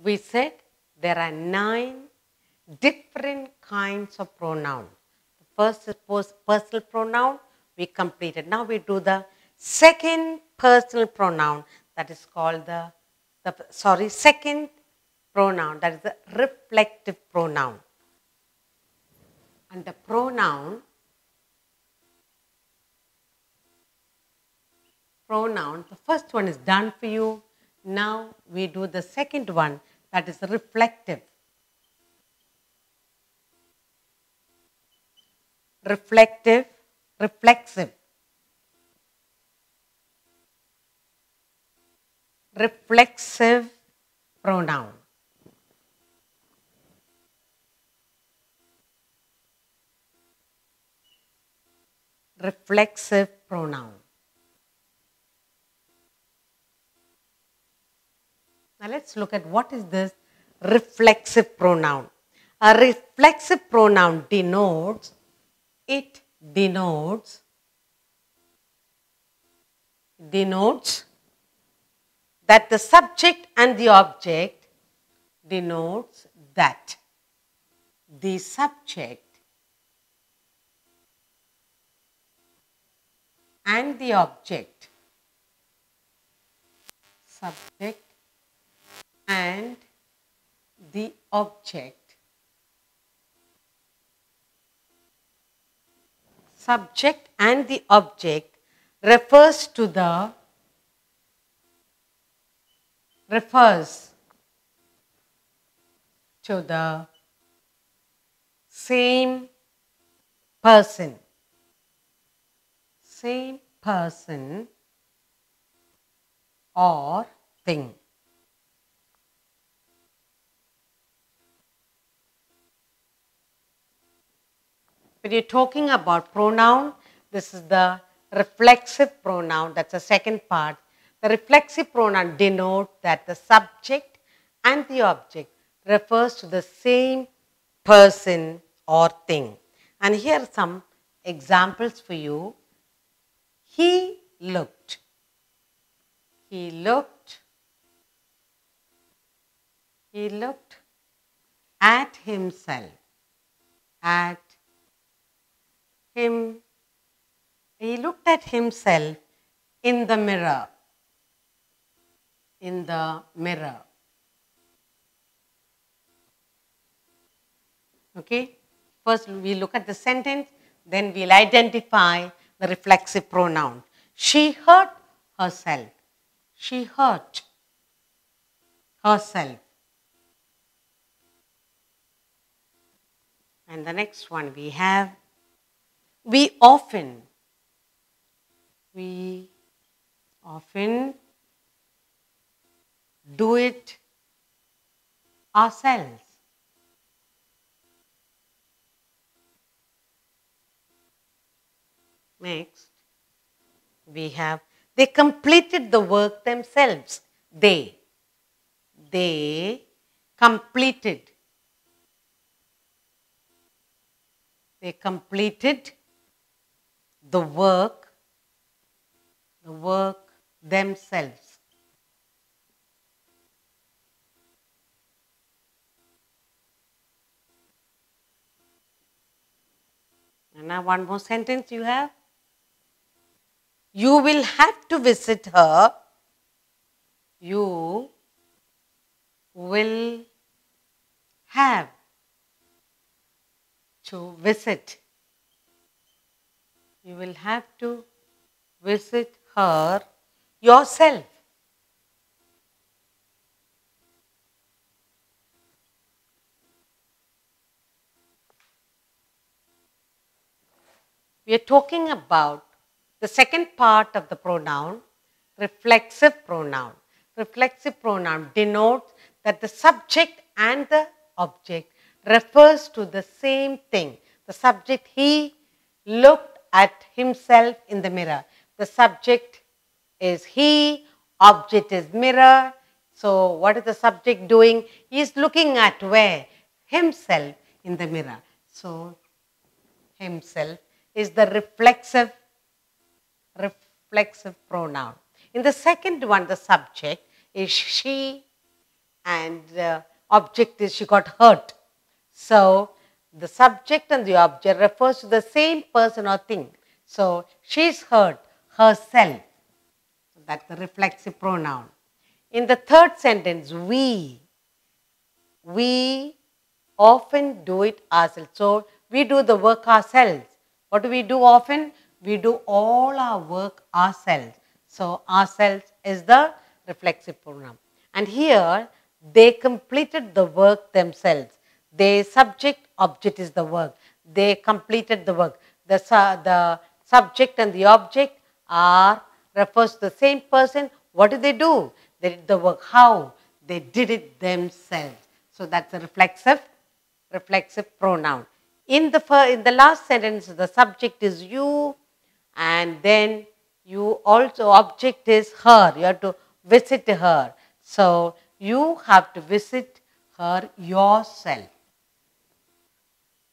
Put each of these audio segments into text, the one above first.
We said there are 9 different kinds of pronouns. The first is personal pronoun, we completed. Now we do the second personal pronoun, that is called second pronoun, that is the reflective pronoun. And the pronoun, the first one is done for you. Now we do the second one, that is reflective. Reflexive pronoun. Reflexive pronoun. Now let's look at what is this reflexive pronoun. A reflexive pronoun denotes that the subject and the object denotes that the subject and the object refers to the same person or thing. When you're talking about pronoun, this is the reflexive pronoun, that's the second part. The reflexive pronoun denotes that the subject and the object refers to the same person or thing. And here are some examples for you. He looked at himself. He looked at himself in the mirror. Okay? First we look at the sentence, then we'll identify the reflexive pronoun. She hurt herself. And the next one we have, we often do it ourselves. Next, we have, they completed the work themselves. They completed the work themselves. And now one more sentence you have. You will have to visit her. You will have to visit. You will have to visit her yourself. We are talking about the second part of the pronoun, reflexive pronoun. Reflexive pronoun denotes that the subject and the object refers to the same thing. The subject, he looked at himself in the mirror. The subject is he, object is mirror. So what is the subject doing? He is looking at where? Himself in the mirror. So himself is the reflexive pronoun. In the second one, the subject is she, and object is she got hurt. So the subject and the object refers to the same person or thing. So she's hurt herself. That's the reflexive pronoun. In the third sentence, we often do it ourselves. So we do the work ourselves. What do we do often? We do all our work ourselves. So ourselves is the reflexive pronoun. And here they completed the work themselves. The subject object is the work. They completed the work. The subject and the object are refers to the same person. What did they do? They did the work. How? They did it themselves. So that's a reflexive pronoun. In the last sentence, the subject is you, and then you also object is her. You have to visit her. So you have to visit her yourself.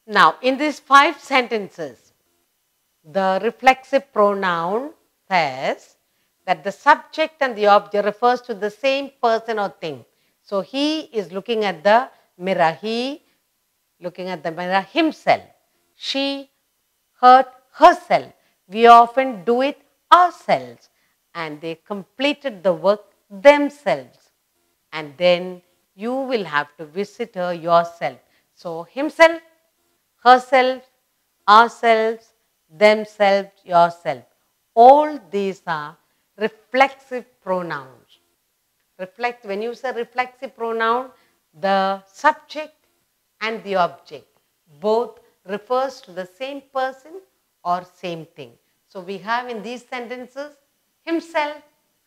Now, in these 5 sentences, the reflexive pronoun says that the subject and the object refers to the same person or thing. So he is looking at the mirror. He looking at the mirror himself. She hurt herself. We often do it ourselves. And they completed the work themselves. And then you will have to visit her yourself. So himself, herself, ourselves, themselves, yourself. All these are reflexive pronouns. When you say reflexive pronoun, the subject and the object both refers to the same person or same thing. So we have in these sentences himself,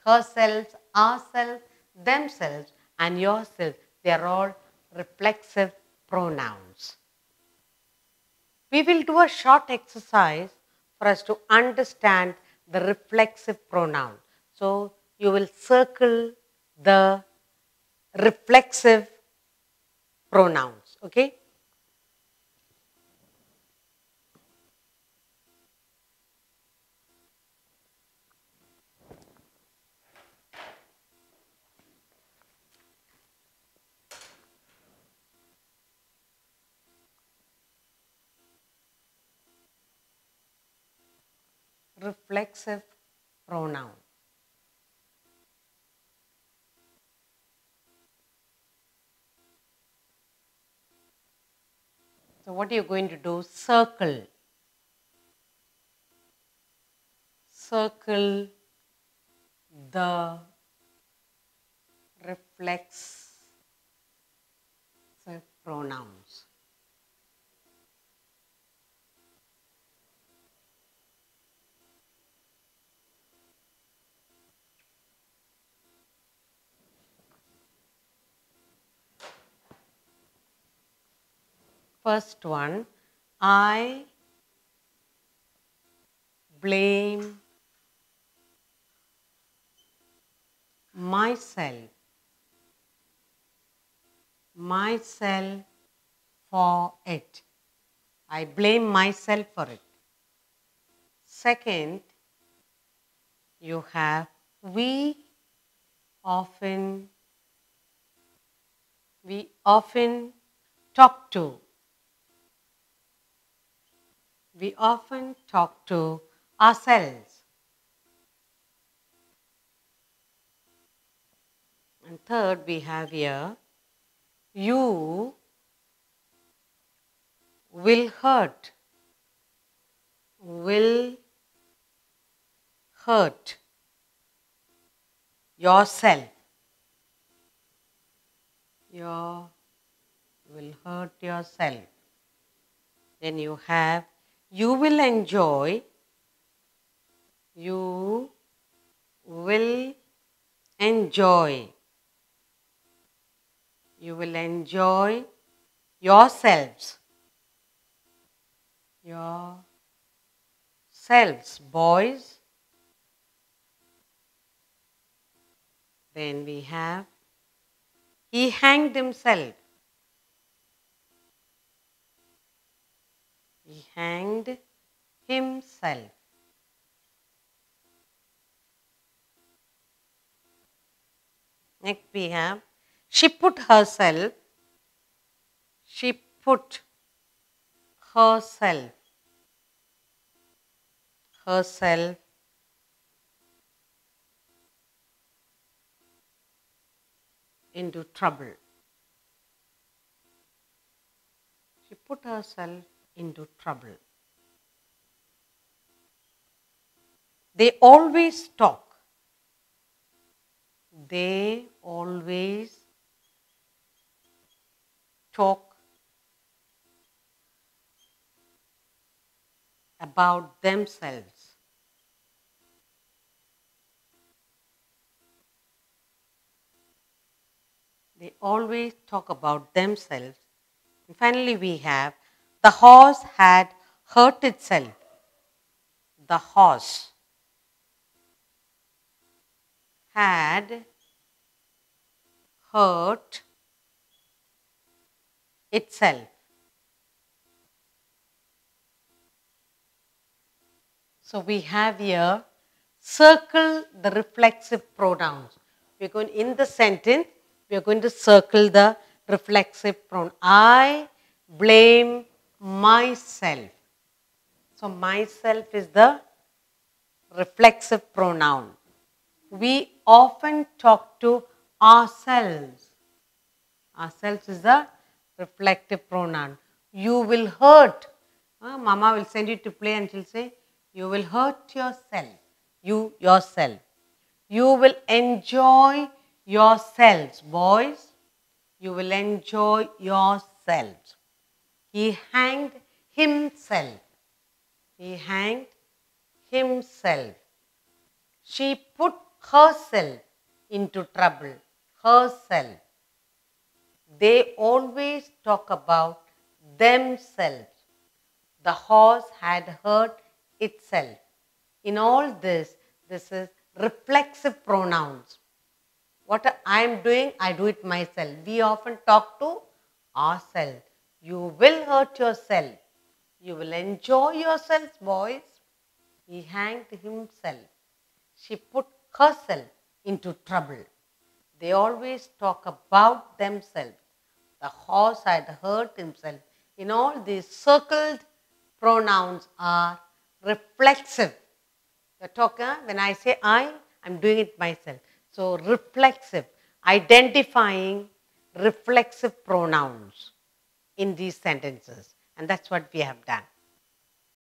herself, ourselves, themselves and yourself. They are all reflexive pronouns. We will do a short exercise for us to understand the reflexive pronoun. So you will circle the reflexive pronouns, okay? Reflexive pronoun. So what are you going to do? Circle. Circle the reflexive pronouns. First one, I blame myself for it. I blame myself for it. Second, you have we often talk to. We often talk to ourselves. And third, we have here, you will hurt yourself. You will hurt yourself. Then you have, you will enjoy. You will enjoy. You will enjoy yourselves. Yourselves, boys. Then we have, he hanged himself. He hanged himself. Next we have, She put herself, she put herself, herself into trouble. She put herself into trouble. They always talk. They always talk about themselves. They always talk about themselves. And finally, we have the horse had hurt itself. The horse had hurt itself. So we have here, circle the reflexive pronouns. We're going in the sentence, we are going to circle the reflexive pronoun. I blame myself. So myself is the reflexive pronoun. We often talk to ourselves. Ourselves is the reflective pronoun. You will hurt. Mama will send you to play and she'll say, you will hurt yourself. You yourself. You will enjoy yourselves, boys. You will enjoy yourselves. He hanged himself. He hanged himself. She put herself into trouble. Herself. They always talk about themselves. The horse had hurt itself. In all this, this is reflexive pronouns. What I am doing, I do it myself. We often talk to ourselves. You will hurt yourself. You will enjoy yourselves, boys. He hanged himself. She put herself into trouble. They always talk about themselves. The horse had hurt himself. In all these, circled pronouns are reflexive. When I say I, I'm doing it myself. So reflexive, identifying reflexive pronouns in these sentences. And that's what we have done.